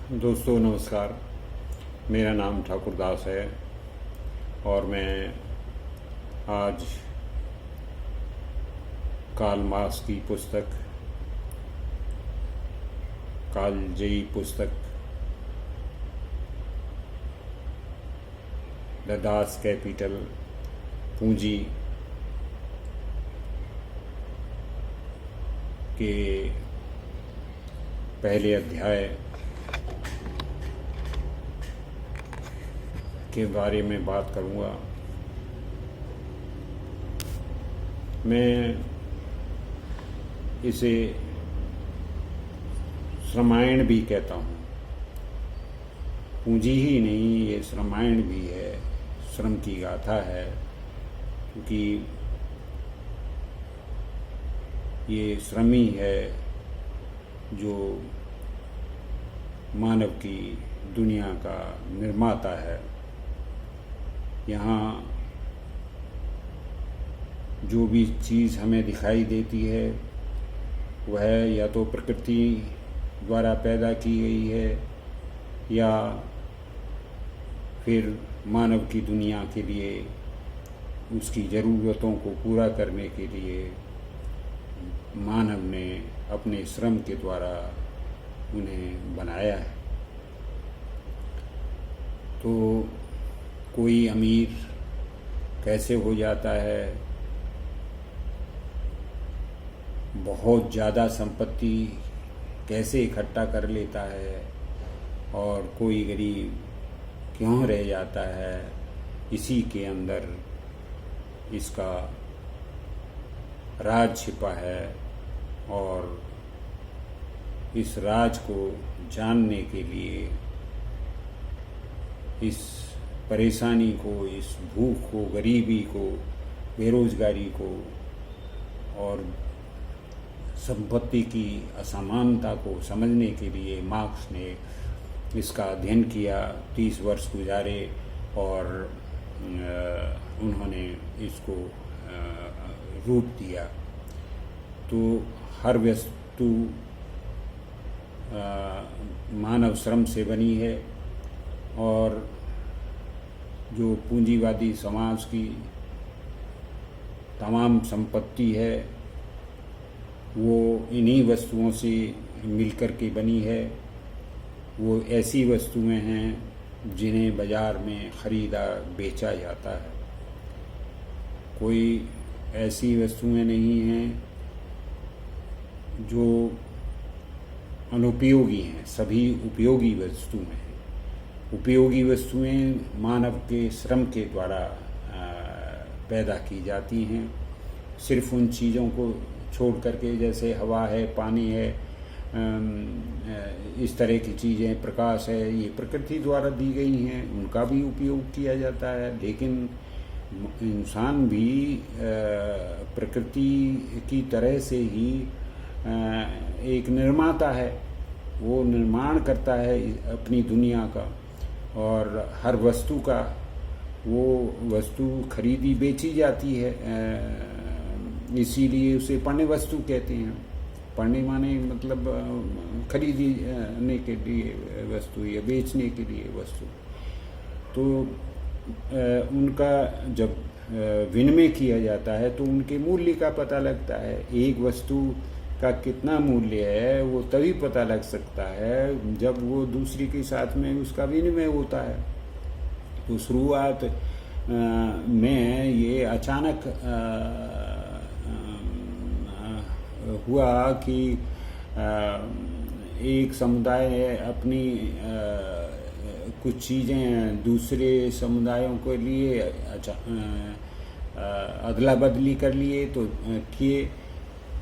दोस्तों नमस्कार। मेरा नाम ठाकुर दास है और मैं आज कार्ल मार्क्स की पुस्तक कालजयी पुस्तक द दास कैपिटल पूंजी के पहले अध्याय के बारे में बात करूंगा। मैं इसे श्रमायण भी कहता हूँ। पूंजी ही नहीं, ये श्रमायण भी है, श्रम की गाथा है, क्योंकि ये श्रम ही है जो मानव की दुनिया का निर्माता है। यहाँ जो भी चीज़ हमें दिखाई देती है वह या तो प्रकृति द्वारा पैदा की गई है या फिर मानव की दुनिया के लिए, उसकी ज़रूरतों को पूरा करने के लिए मानव ने अपने श्रम के द्वारा उन्हें बनाया है। तो कोई अमीर कैसे हो जाता है, बहुत ज़्यादा संपत्ति कैसे इकट्ठा कर लेता है, और कोई गरीब क्यों रह जाता है, इसी के अंदर इसका राज छिपा है। और इस राज को जानने के लिए, इस परेशानी को, इस भूख को, गरीबी को, बेरोजगारी को और संपत्ति की असमानता को समझने के लिए मार्क्स ने इसका अध्ययन किया, 30 वर्ष गुजारे और उन्होंने इसको रूप दिया। तो हर वस्तु मानव श्रम से बनी है, और जो पूंजीवादी समाज की तमाम संपत्ति है वो इन्हीं वस्तुओं से मिलकर के बनी है। वो ऐसी वस्तुएं हैं जिन्हें बाज़ार में ख़रीदा बेचा जाता है। कोई ऐसी वस्तुएं नहीं हैं जो अनुपयोगी हैं, सभी उपयोगी वस्तुएं हैं। उपयोगी वस्तुएं मानव के श्रम के द्वारा पैदा की जाती हैं। सिर्फ उन चीज़ों को छोड़ करके, जैसे हवा है, पानी है, इस तरह की चीज़ें, प्रकाश है, ये प्रकृति द्वारा दी गई हैं, उनका भी उपयोग किया जाता है। लेकिन इंसान भी प्रकृति की तरह से ही एक निर्माता है। वो निर्माण करता है अपनी दुनिया का, और हर वस्तु का, वो वस्तु खरीदी बेची जाती है। इसीलिए उसे पण्य वस्तु कहते हैं। पण्य माने मतलब खरीदने के लिए वस्तु या बेचने के लिए वस्तु। तो उनका जब विनिमय किया जाता है तो उनके मूल्य का पता लगता है। एक वस्तु का कितना मूल्य है वो तभी पता लग सकता है जब वो दूसरी के साथ में उसका विनिमय होता है। तो शुरुआत में ये अचानक हुआ कि एक समुदाय अपनी कुछ चीज़ें दूसरे समुदायों के लिए अदला बदली कर लिए तो किए।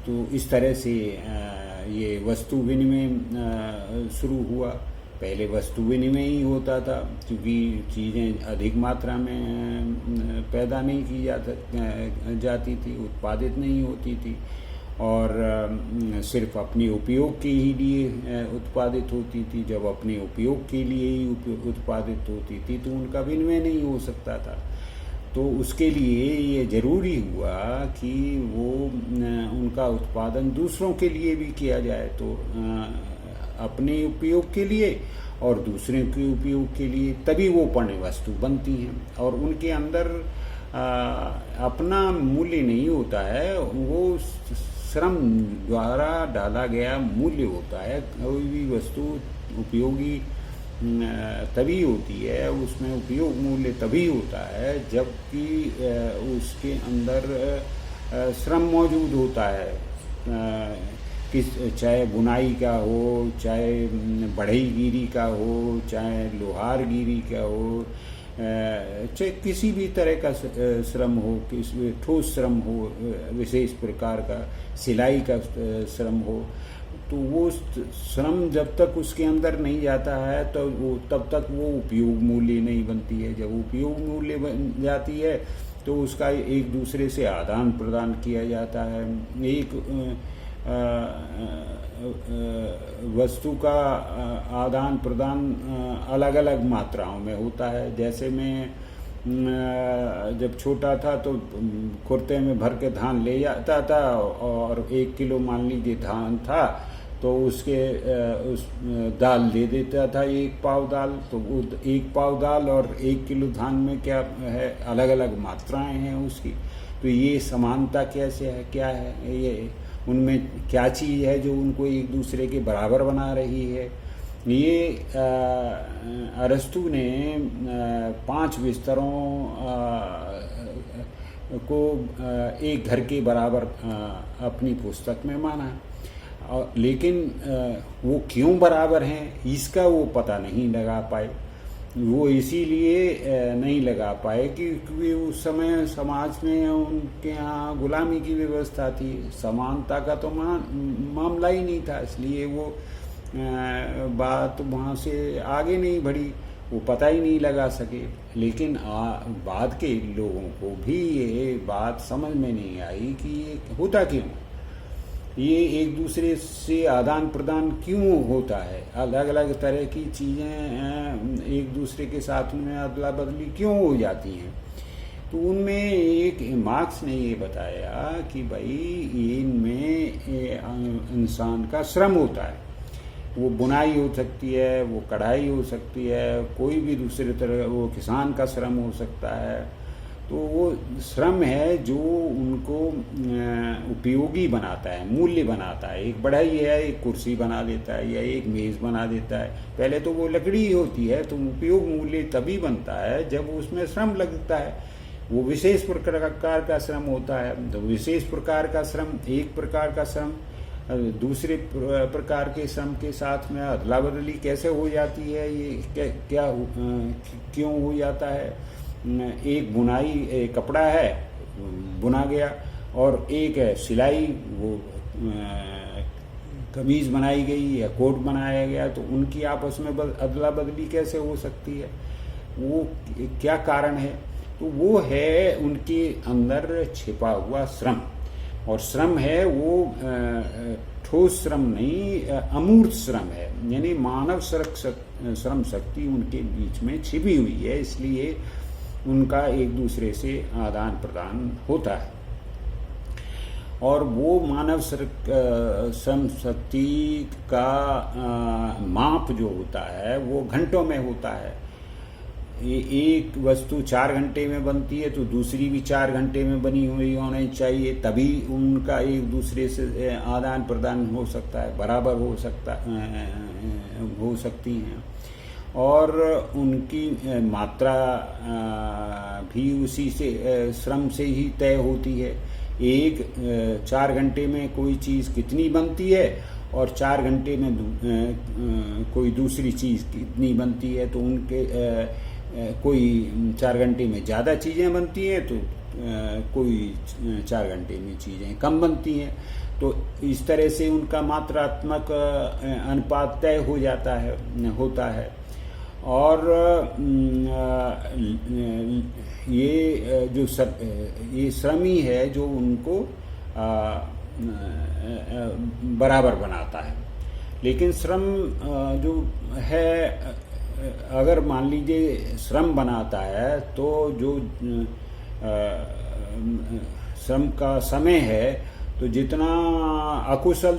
तो इस तरह से ये वस्तु विनिमय शुरू हुआ। पहले वस्तु विनिमय ही होता था, क्योंकि चीज़ें अधिक मात्रा में पैदा नहीं की जाती थी, उत्पादित नहीं होती थी, और सिर्फ अपने उपयोग के ही लिए उत्पादित होती थी। जब अपने उपयोग के लिए ही उत्पादित होती थी तो उनका विनिमय नहीं हो सकता था। तो उसके लिए ये ज़रूरी हुआ कि वो उनका उत्पादन दूसरों के लिए भी किया जाए, तो अपने उपयोग के लिए और दूसरे के उपयोग के लिए, तभी वो पण्य वस्तु बनती हैं। और उनके अंदर अपना मूल्य नहीं होता है, वो श्रम द्वारा डाला गया मूल्य होता है। कोई भी वस्तु उपयोगी तभी होती है, उसमें उपयोग मूल्य तभी होता है जबकि उसके अंदर श्रम मौजूद होता है। चाहे बुनाई का हो, चाहे बढ़ईगिरी का हो, चाहे लोहारगिरी का हो, चाहे किसी भी तरह का श्रम हो, किसी ठोस श्रम हो, विशेष प्रकार का सिलाई का श्रम हो, तो वो श्रम जब तक उसके अंदर नहीं जाता है तो वो तब तक वो उपयोग मूल्य नहीं बनती है। जब उपयोग मूल्य बन जाती है तो उसका एक दूसरे से आदान प्रदान किया जाता है। एक वस्तु का आदान प्रदान अलग अलग मात्राओं में होता है। जैसे मैं जब छोटा था तो कुर्ते में भर के धान ले जाता था, और 1 किलो मान लीजिए धान था तो उसके उस दाल दे देता था, 1 पाव दाल। तो वो 1 पाव दाल और 1 किलो धान में क्या है, अलग अलग मात्राएं हैं उसकी। तो ये समानता कैसे है, क्या है, ये उनमें क्या चीज़ है जो उनको एक दूसरे के बराबर बना रही है। ये अरस्तु ने 5 बिस्तरों को एक घर के बराबर अपनी पुस्तक में माना। लेकिन वो क्यों बराबर हैं इसका वो पता नहीं लगा पाए। वो इसीलिए नहीं लगा पाए क्योंकि उस समय समाज में उनके यहाँ गुलामी की व्यवस्था थी, समानता का तो मामला ही नहीं था। इसलिए वो बात वहाँ से आगे नहीं बढ़ी, वो पता ही नहीं लगा सके। लेकिन बाद के लोगों को भी ये बात समझ में नहीं आई कि ये होता क्यों, ये एक दूसरे से आदान प्रदान क्यों होता है, अलग अलग तरह की चीज़ें एक दूसरे के साथ में अदला बदली क्यों हो जाती हैं। तो उनमें एक मार्क्स ने ये बताया कि भाई इनमें इंसान का श्रम होता है। वो बुनाई हो सकती है, वो कढ़ाई हो सकती है, कोई भी दूसरे तरह, वो किसान का श्रम हो सकता है। तो वो श्रम है जो उनको उपयोगी बनाता है, मूल्य बनाता है। एक बढ़ई है, एक कुर्सी बना देता है या एक मेज़ बना देता है। पहले तो वो लकड़ी होती है, तो उपयोग मूल्य तभी बनता है जब उसमें श्रम लगता है। वो विशेष प्रकार का श्रम होता है। तो विशेष प्रकार का श्रम, एक प्रकार का श्रम दूसरे प्रकार के श्रम के साथ में अदला बदली कैसे हो जाती है, ये क्या क्यों हो जाता है। एक बुनाई, एक कपड़ा है बुना गया, और एक है सिलाई, वो कमीज बनाई गई या कोट बनाया गया, तो उनकी आपस में अदला बदली कैसे हो सकती है, वो क्या कारण है। तो वो है उनके अंदर छिपा हुआ श्रम। और श्रम है वो ठोस श्रम नहीं, अमूर्त श्रम है, यानी मानव श्रम शक्ति उनके बीच में छिपी हुई है। इसलिए उनका एक दूसरे से आदान प्रदान होता है। और वो मानव श्रम शक्ति का माप जो होता है वो घंटों में होता है। एक वस्तु 4 घंटे में बनती है तो दूसरी भी 4 घंटे में बनी हुई होनी चाहिए, तभी उनका एक दूसरे से आदान प्रदान हो सकता है, बराबर हो सकती हैं। और उनकी मात्रा भी उसी से श्रम से ही तय होती है। 4 घंटे में कोई चीज़ कितनी बनती है और 4 घंटे में कोई दूसरी चीज़ कितनी बनती है। तो उनके कोई 4 घंटे में ज़्यादा चीज़ें बनती हैं, तो कोई 4 घंटे में चीज़ें कम बनती हैं। तो इस तरह से उनका मात्रात्मक अनुपात तय हो जाता है, होता है। और ये जो ये श्रम ही है जो उनको बराबर बनाता है। लेकिन श्रम जो है, अगर मान लीजिए श्रम बनाता है तो जो श्रम का समय है, तो जितना अकुशल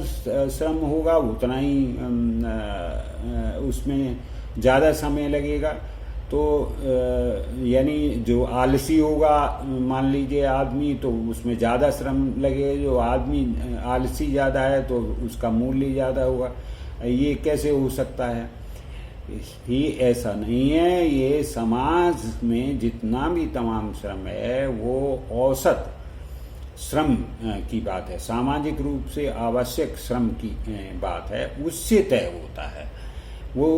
श्रम होगा उतना ही उसमें ज़्यादा समय लगेगा। तो यानी जो आलसी होगा, मान लीजिए आदमी, तो उसमें ज़्यादा श्रम लगेगा। जो आदमी आलसी ज़्यादा है तो उसका मूल्य ज़्यादा होगा। ये कैसे हो सकता है? ये ऐसा नहीं है। ये समाज में जितना भी तमाम श्रम है वो औसत श्रम की बात है, सामाजिक रूप से आवश्यक श्रम की बात है, उससे तय होता है। वो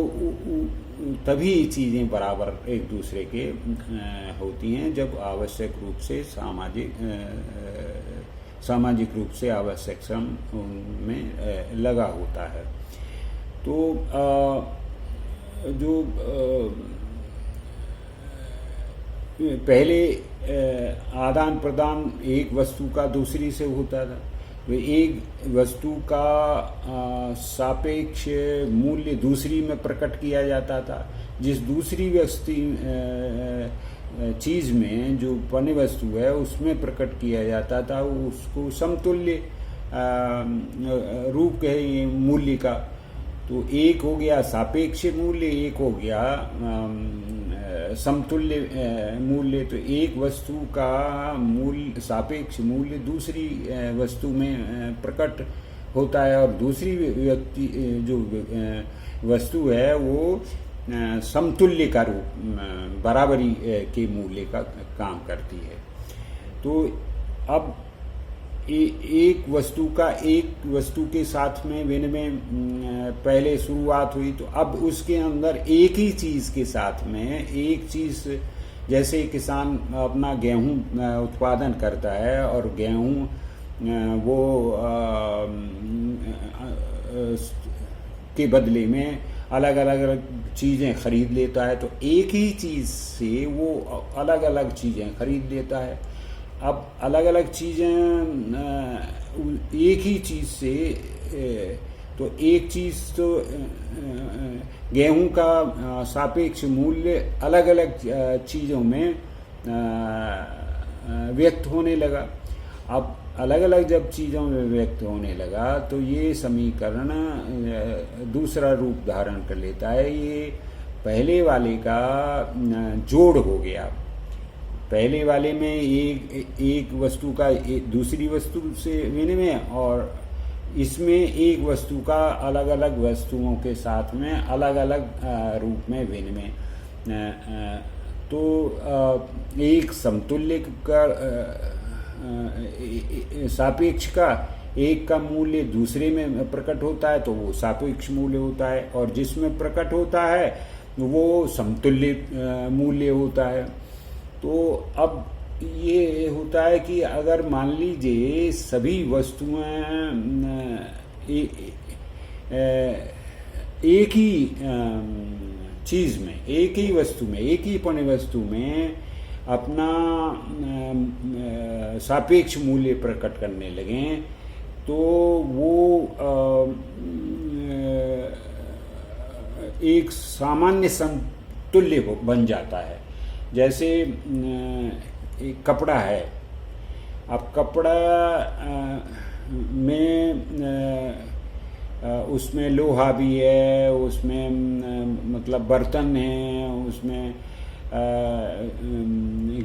तभी चीज़ें बराबर एक दूसरे के होती हैं जब आवश्यक रूप से सामाजिक रूप से आवश्यक श्रम में लगा होता है। तो जो पहले आदान प्रदान एक वस्तु का दूसरी से होता था, वे एक वस्तु का सापेक्ष मूल्य दूसरी में प्रकट किया जाता था। जिस दूसरी चीज़ में जो पण्य वस्तु है उसमें प्रकट किया जाता था, उसको समतुल्य रूप है मूल्य का। तो एक हो गया सापेक्ष मूल्य, एक हो गया समतुल्य मूल्य। तो एक वस्तु का मूल्य, सापेक्ष मूल्य दूसरी वस्तु में प्रकट होता है, और दूसरी व्यक्ति जो वस्तु है वो समतुल्य का रूप, बराबरी के मूल्य का काम करती है। तो अब एक वस्तु का एक वस्तु के साथ में विनिमय पहले शुरुआत हुई, तो अब उसके अंदर एक ही चीज़ के साथ में एक चीज़, जैसे किसान अपना गेहूं उत्पादन करता है और गेहूं वो के बदले में अलग अलग चीज़ें खरीद लेता है, तो एक ही चीज़ से वो अलग अलग चीज़ें खरीद लेता है। अब अलग अलग चीज़ें एक ही चीज़ से, तो एक चीज़ तो गेहूं का सापेक्ष मूल्य अलग अलग चीज़ों में व्यक्त होने लगा। अब अलग अलग जब चीज़ों में व्यक्त होने लगा तो ये समीकरण दूसरा रूप धारण कर लेता है। ये पहले वाले का जोड़ हो गया। पहले वाले में एक वस्तु का दूसरी वस्तु से विनिमय, और इसमें एक वस्तु का अलग अलग वस्तुओं के साथ में अलग अलग रूप में विनिमय। तो एक समतुल्य का सापेक्ष का एक का मूल्य दूसरे में प्रकट होता है तो वो सापेक्ष मूल्य होता है, और जिसमें प्रकट होता है वो समतुल्य मूल्य होता है। तो अब ये होता है कि अगर मान लीजिए सभी वस्तुएं एक ही चीज़ में, एक ही वस्तु में, एक ही पण्य वस्तु में अपना सापेक्ष मूल्य प्रकट करने लगें, तो वो एक सामान्य समतुल्य बन जाता है। जैसे एक कपड़ा है, अब कपड़ा में उसमें लोहा भी है, उसमें मतलब बर्तन है, उसमें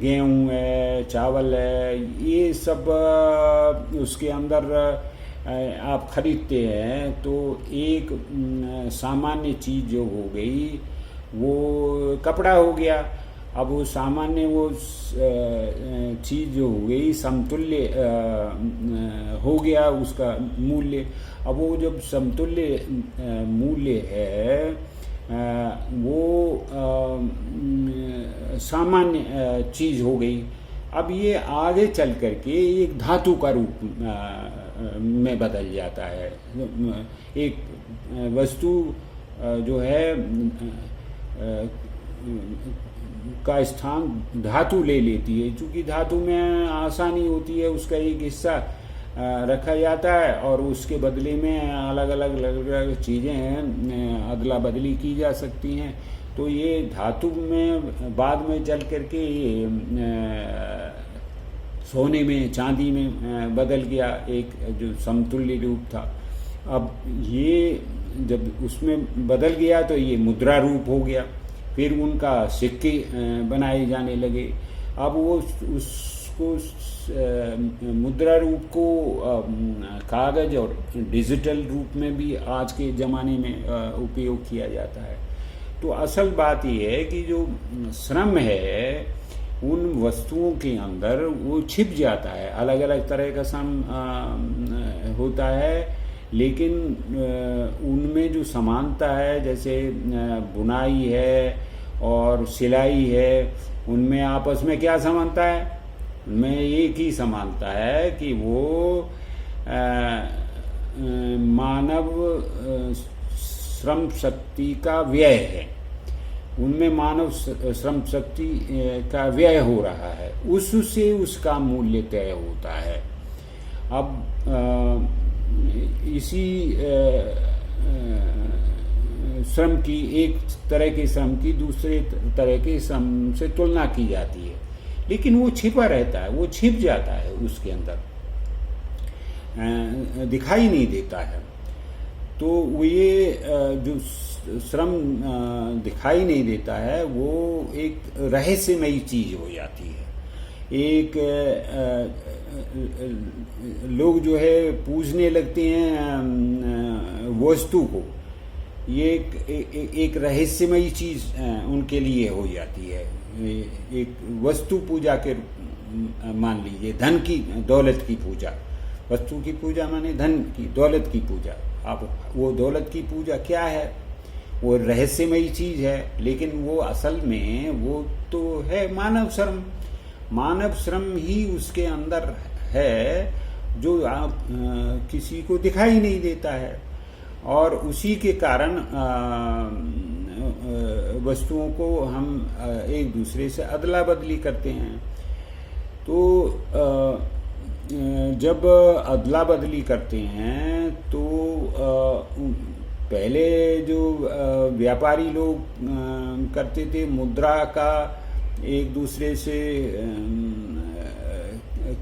गेहूं है, चावल है, ये सब उसके अंदर आप खरीदते हैं। तो एक सामान्य चीज़ जो हो गई वो कपड़ा हो गया। अब वो सामान्य वो चीज़ जो हो गई समतुल्य हो गया उसका मूल्य। अब वो जब समतुल्य मूल्य है वो सामान्य चीज़ हो गई। अब ये आगे चल करके एक धातु का रूप में बदल जाता है। एक वस्तु जो है का स्थान धातु ले लेती है, क्योंकि धातु में आसानी होती है, उसका एक हिस्सा रखा जाता है और उसके बदले में अलग अलग चीज़ें हैं, अदला बदली की जा सकती हैं। तो ये धातु में बाद में चल करके सोने में, चांदी में बदल गया, एक जो समतुल्य रूप था। अब ये जब उसमें बदल गया तो ये मुद्रा रूप हो गया। फिर उनका सिक्के बनाए जाने लगे। अब वो उसको मुद्रा रूप को कागज और डिजिटल रूप में भी आज के ज़माने में उपयोग किया जाता है। तो असल बात ये है कि जो श्रम है उन वस्तुओं के अंदर वो छिप जाता है। अलग अलग तरह का श्रम होता है, लेकिन उनमें जो समानता है, जैसे बुनाई है और सिलाई है, उनमें आपस में क्या समानता है? उनमें एक ही समानता है कि वो मानव श्रम शक्ति का व्यय है। उनमें मानव श्रम शक्ति का व्यय हो रहा है, उससे उसका मूल्य तय होता है। अब इसी श्रम की, एक तरह के श्रम की दूसरे तरह के श्रम से तुलना की जाती है, लेकिन वो छिपा रहता है, वो छिप जाता है, उसके अंदर दिखाई नहीं देता है। तो वो ये जो श्रम दिखाई नहीं देता है वो एक रहस्यमयी चीज हो जाती है। एक लोग जो है पूजने लगते हैं वस्तु को, ये एक रहस्यमयी चीज उनके लिए हो जाती है। एक वस्तु पूजा के मान लीजिए, धन की, दौलत की पूजा। वस्तु की पूजा माने धन की, दौलत की पूजा। अब वो दौलत की पूजा क्या है? वो रहस्यमयी चीज है, लेकिन वो असल में वो तो है मानव श्रम। मानव श्रम ही उसके अंदर है, जो आप किसी को दिखाई नहीं देता है, और उसी के कारण वस्तुओं को हम एक दूसरे से अदला बदली करते हैं। तो जब अदला बदली करते हैं तो पहले जो व्यापारी लोग करते थे, मुद्रा का एक दूसरे से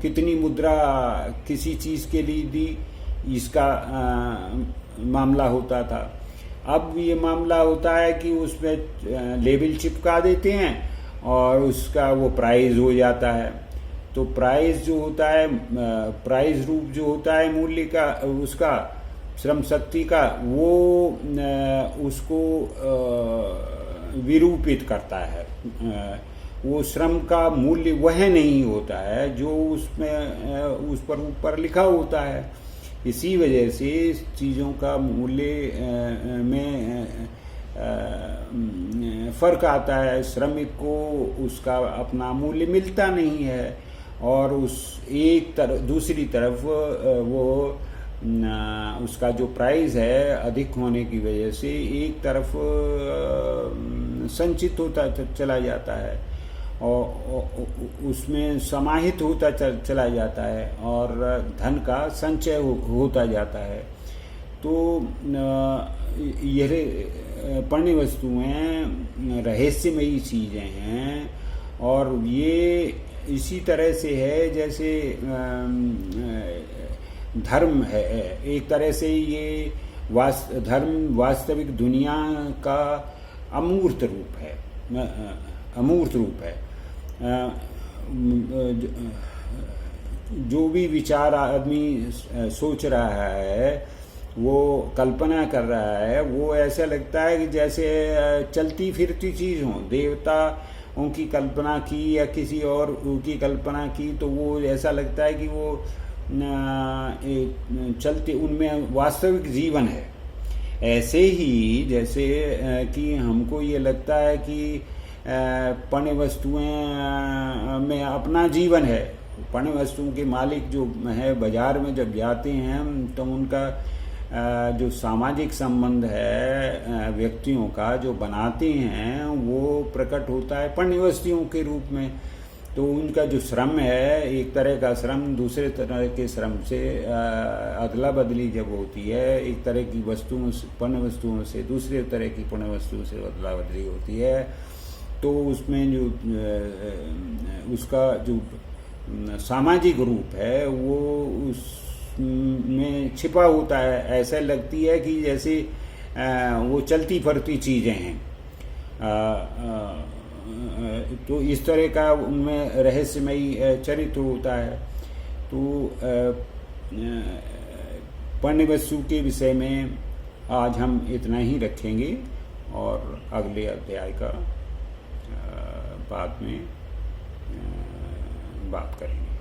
कितनी मुद्रा किसी चीज के लिए दी, इसका मामला होता था। अब ये मामला होता है कि उसमें लेबल चिपका देते हैं और उसका वो प्राइस हो जाता है। तो प्राइस जो होता है, प्राइस रूप जो होता है मूल्य का, उसका श्रम शक्ति का, वो उसको विरूपित करता है। वो श्रम का मूल्य वह नहीं होता है जो उसमें उस पर ऊपर लिखा होता है। इसी वजह से चीज़ों का मूल्य में फर्क आता है। श्रमिक को उसका अपना मूल्य मिलता नहीं है, और उस एक तरफ दूसरी तरफ वो उसका जो प्राइस है अधिक होने की वजह से एक तरफ संचित होता चला जाता है और उसमें समाहित होता चला जाता है और धन का संचय होता जाता है। तो यह पण्य वस्तुएं रहस्यमयी चीज़ें हैं, और ये इसी तरह से है जैसे धर्म है। एक तरह से ये धर्म वास्तविक दुनिया का अमूर्त रूप है, अमूर्त रूप है। जो भी विचार आदमी सोच रहा है, वो कल्पना कर रहा है, वो ऐसा लगता है कि जैसे चलती फिरती चीज़ हो। देवता उनकी कल्पना की या किसी और की कल्पना की, तो वो ऐसा लगता है कि वो चलते, उनमें वास्तविक जीवन है। ऐसे ही जैसे कि हमको ये लगता है कि पण्य वस्तुएं में अपना जीवन है। पण्य वस्तुओं के मालिक जो है, बाजार में जब जाते हैं तो उनका जो सामाजिक संबंध है व्यक्तियों का जो बनाते हैं, वो प्रकट होता है पण्य वस्तुओं के रूप में। तो उनका जो श्रम है, एक तरह का श्रम दूसरे तरह के श्रम से अदला बदली जब होती है, एक तरह की वस्तुओं से, पण्य वस्तुओं से दूसरे तरह की पण्य वस्तुओं से अदला बदली होती है, तो उसमें जो उसका जो सामाजिक रूप है वो उसमें छिपा होता है। ऐसा लगती है कि जैसे वो चलती फिरती चीज़ें हैं। तो इस तरह का उनमें रहस्यमयी चरित्र होता है। तो पुण्यवसु के विषय में आज हम इतना ही रखेंगे और अगले अध्याय का बाद में बात करेंगे।